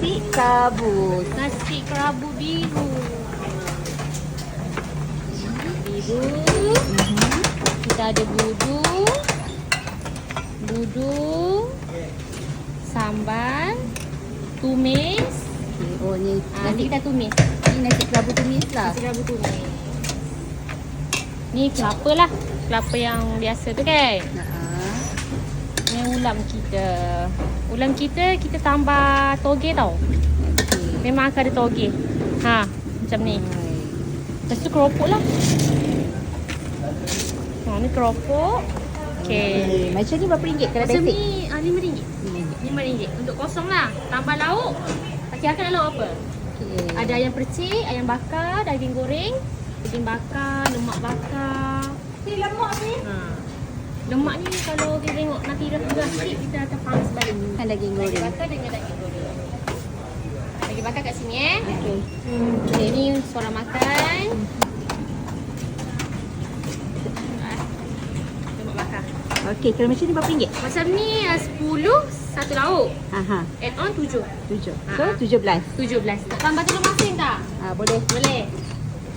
nasi kerabu. Nasi kerabu biru. Biru. Kita ada budu, sambal, tumis. Okay. Oh ni Nanti kita tumis. ni nasi kerabu tumis lah. Nasi kerabu tumis. Ni kelapa lah. Kelapa yang biasa tu kan. Ni ulam kita. Ulam kita tambah toge tau. Memang akan ada toge. Ha, macam ni. Lepas tu keropok lah. Ni keropok. Okay. Macam ni berapa ringgit kalau Macam basic? ni RM5. RM5. Untuk kosong lah. Tambah lauk. Kira-kira nak lauk apa? Okay. Ada ayam percik, ayam bakar, daging goreng, daging bakar, lemak bakar. Lemak ni. Lemak ni kalau kita tengok nanti dah sikit kita akan panas balik. Kan daging Daging goreng. bakar dengan daging goreng. Daging bakar kat sini Okey. Okay, ni suara makan. Lemak bakar. Okey, kalau macam ni berapa ringgit? Macam ni 10 satu lauk. Aha, Add on 7. 7. Ha, So ha. 17. 17. Nak tambah telur masin tak? Boleh. Boleh.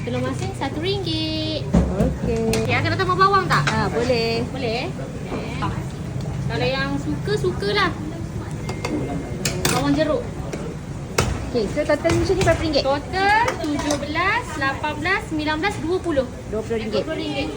Telur masin RM1. Okey. Okay, akan tambah bawang tak? Boleh. Boleh. Kalau yang sukalah. Bawang jeruk. Okey, so total macam ni berapa ringgit? Total 17, 18, 19, 20. RM20. RM20.